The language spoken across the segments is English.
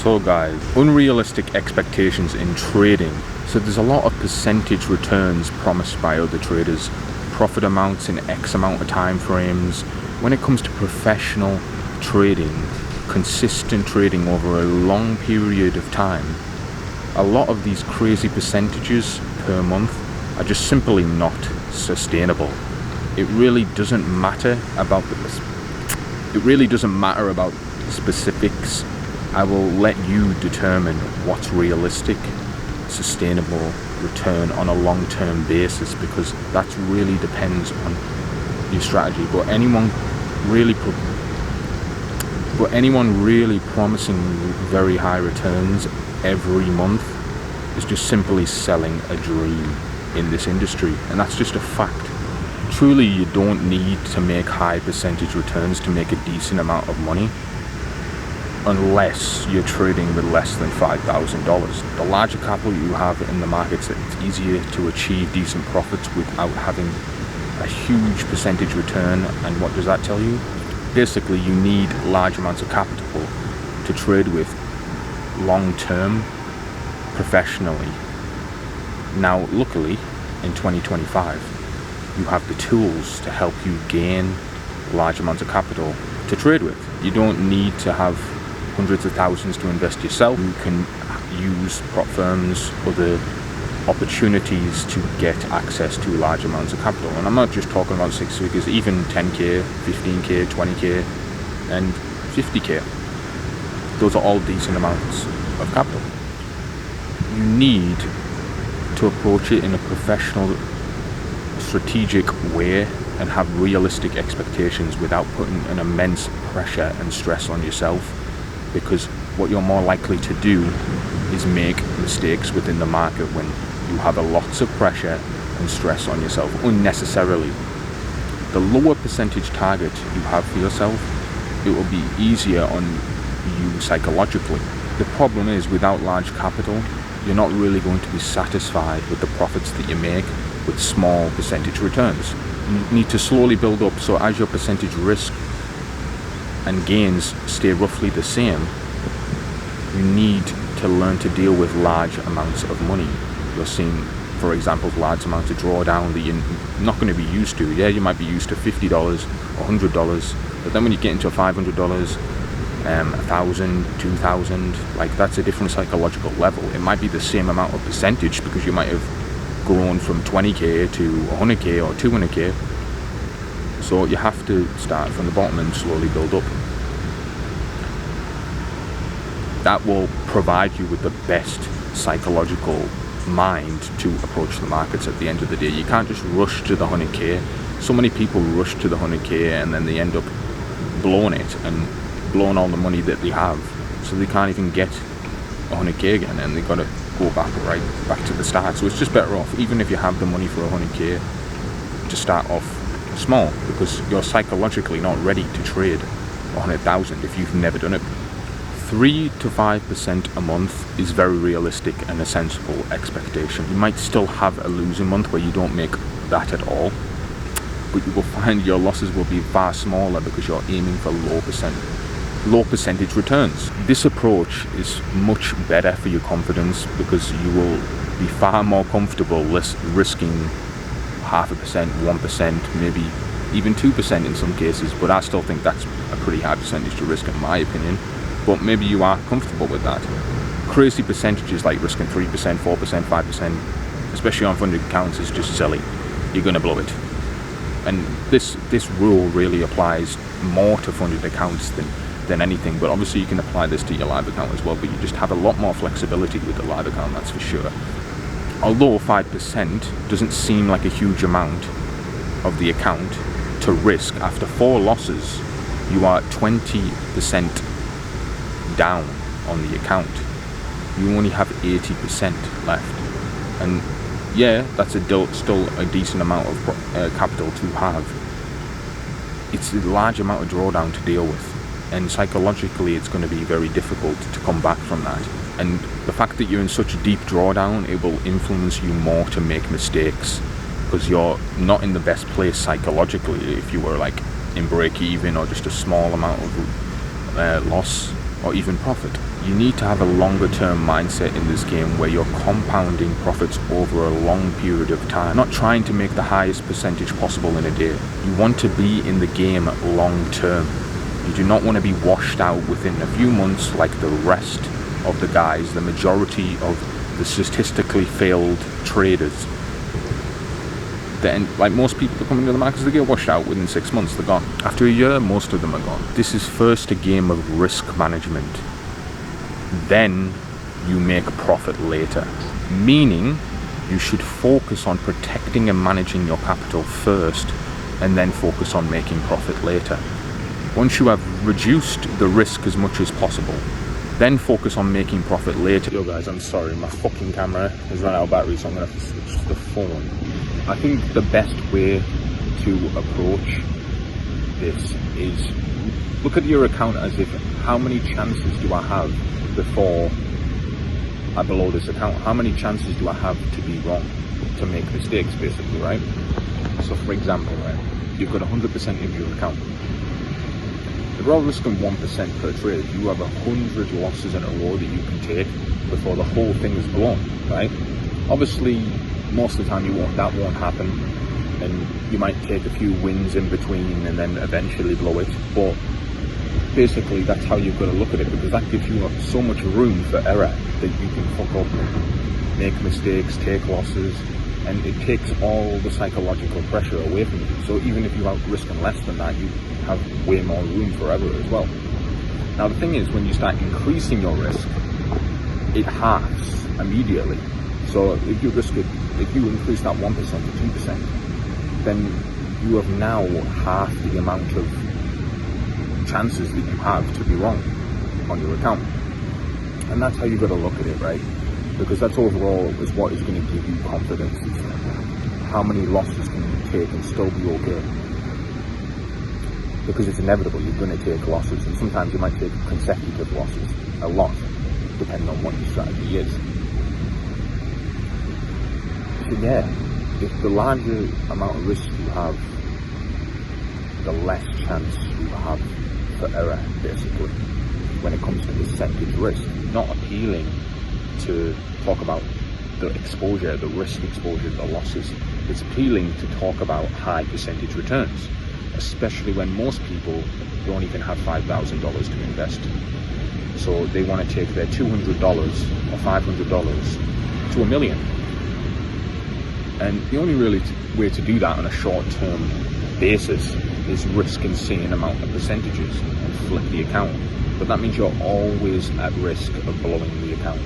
So guys, unrealistic expectations in trading. So there's a lot of percentage returns promised by other traders, profit amounts in X amount of time frames. When it comes to professional trading, consistent trading over a long period of time, a lot of these crazy percentages per month are just simply not sustainable. It really doesn't matter about the specifics. I will let you determine what's realistic, sustainable return on a long-term basis, because that really depends on your strategy. But anyone really promising very high returns every month is just simply selling a dream in this industry, and that's just a fact. Truly, you don't need to make high percentage returns to make a decent amount of money, unless you're trading with less than $5,000. The larger capital you have in the markets, it's easier to achieve decent profits without having a huge percentage return. And what does that tell you? Basically, you need large amounts of capital to trade with long term, professionally. Now, luckily, in 2025, you have the tools to help you gain large amounts of capital to trade with. You don't need to have hundreds of thousands to invest yourself. You can use prop firms, other opportunities to get access to large amounts of capital. And I'm not just talking about six figures, even 10k, 15k, 20k, and 50k. Those are all decent amounts of capital. You need to approach it in a professional, strategic way and have realistic expectations without putting an immense pressure and stress on yourself, because what you're more likely to do is make mistakes within the market when you have lots of pressure and stress on yourself unnecessarily. The lower percentage target you have for yourself, it will be easier on you psychologically. The problem is, without large capital, you're not really going to be satisfied with the profits that you make with small percentage returns. You need to slowly build up, so as your percentage risk and gains stay roughly the same, you need to learn to deal with large amounts of money. You're seeing, for example, large amounts of drawdown that you're not going to be used to. Yeah, you might be used to $50 or $100, but then when you get into $500, $1,000, $2,000, like, that's a different psychological level. It might be the same amount of percentage, because you might have grown from 20k to 100k or 200k. So you have to start from the bottom and slowly build up. That will provide you with the best psychological mind to approach the markets at the end of the day. You can't just rush to the 100k. So many people rush to the 100k and then they end up blowing it and blowing all the money that they have, so they can't even get 100k again, and they've got to go right back to the start. So it's just better off, even if you have the money for 100k, to start off small, because you're psychologically not ready to trade 100,000 if you've never done it. 3 to 5% a month is very realistic and a sensible expectation. You might still have a losing month where you don't make that at all, but you will find your losses will be far smaller because you're aiming for low percentage returns. This approach is much better for your confidence, because you will be far more comfortable risking 0.5%, 1%, maybe even 2% in some cases, but I still think that's a pretty high percentage to risk in my opinion. But maybe you are comfortable with that. Crazy percentages like risking 3%, 4%, 5%, especially on funded accounts, is just silly. You're going to blow it. And this rule really applies more to funded accounts than anything, but obviously you can apply this to your live account as well, but you just have a lot more flexibility with the live account, that's for sure. Although 5% doesn't seem like a huge amount of the account to risk, after 4 losses you are 20% down on the account. You only have 80% left, and yeah, that's still a decent amount of capital to have. It's a large amount of drawdown to deal with, and psychologically it's going to be very difficult to come back from that. And the fact that you're in such deep drawdown, it will influence you more to make mistakes, because you're not in the best place psychologically. If you were like in break even or just a small amount of loss, or even profit. You need to have a longer term mindset in this game where you're compounding profits over a long period of time, not trying to make the highest percentage possible in a day. You want to be in the game long term. You do not want to be washed out within a few months like the rest of the guys, the majority of the statistically failed traders. Then, like most people that come into the markets, they get washed out within 6 months, they're gone. After a year, most of them are gone. This is first a game of risk management. Then you make a profit later. Meaning, you should focus on protecting and managing your capital first, and then focus on making profit later. Once you have reduced the risk as much as possible, then focus on making profit later. Yo guys, I'm sorry, my fucking camera has run out of battery, so I'm gonna have to switch to the phone. I think the best way to approach this is look at your account as if, how many chances do I have before I blow this account? How many chances do I have to be wrong, to make mistakes, basically, right? So for example, right, you've got 100% of your account. If you're risking 1% per trade, you have 100 losses in a row that you can take before the whole thing is blown, right? Obviously, most of the time that won't happen, and you might take a few wins in between and then eventually blow it. But basically, that's how you've got to look at it, because that gives you so much room for error that you can fuck up, make mistakes, take losses, and it takes all the psychological pressure away from you. So even if you are risking less than that, you have way more room for error as well. Now the thing is, when you start increasing your risk, it halves immediately. So if you increase that 1% to 2%, then you have now half the amount of chances that you have to be wrong on your account. And that's how you've got to look at it, right? Because that's overall is what is going to give you confidence. How many losses can you take and still be okay? Because it's inevitable, you're going to take losses, and sometimes you might take consecutive losses, a lot, depending on what your strategy is. So yeah, if the larger amount of risk you have, the less chance you have for error, basically, when it comes to percentage risk. Not appealing to talk about the exposure, the risk exposure, the losses. It's appealing to talk about high percentage returns, especially when most people don't even have $5,000 to invest. So they want to take their $200 or $500 to $1 million. And the only really way to do that on a short-term basis is risk insane amount of percentages and flip the account. But that means you're always at risk of blowing the account.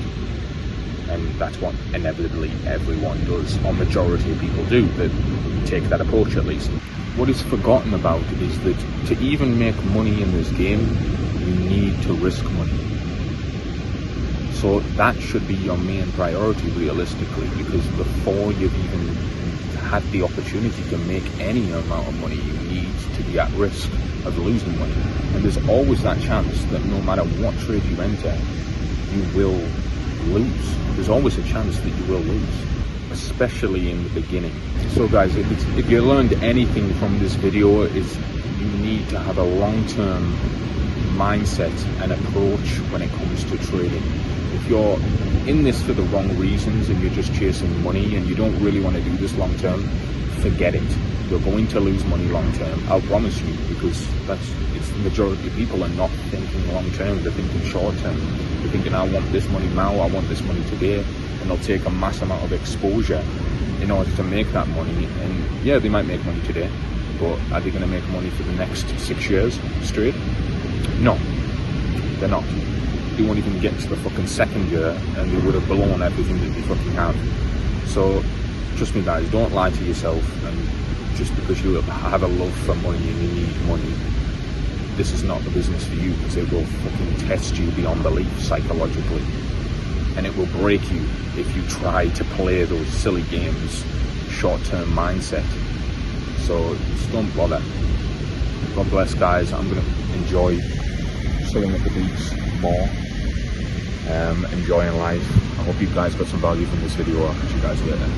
And that's what inevitably everyone does, or majority of people do, that take that approach at least. What is forgotten about is that to even make money in this game, you need to risk money. So that should be your main priority realistically, because before you've even had the opportunity to make any amount of money, you need to be at risk of losing money. And there's always that chance that no matter what trade you enter, you will lose. There's always a chance that you will lose, especially in the beginning. So guys, if you learned anything from this video, is you need to have a long-term mindset and approach when it comes to trading. If you're in this for the wrong reasons and you're just chasing money and you don't really want to do this long term, forget it. You're going to lose money long term, I'll promise you, because it's the majority of people are not thinking long term, they're thinking short term. They're thinking, I want this money now, I want this money today, and they'll take a mass amount of exposure in order to make that money. And yeah, they might make money today, but are they going to make money for the next 6 years straight? No, they're not. They won't even get to the fucking second year and they would have blown everything that they fucking have. So trust me guys, don't lie to yourself, and just because you have a love for money and you need money, this is not the business for you, because it will fucking test you beyond belief psychologically, and it will break you if you try to play those silly games, short-term mindset. So just don't bother. God bless guys. I'm going to enjoy chilling at the beach more, enjoying life. I hope you guys got some value from this video. I'll catch you guys later.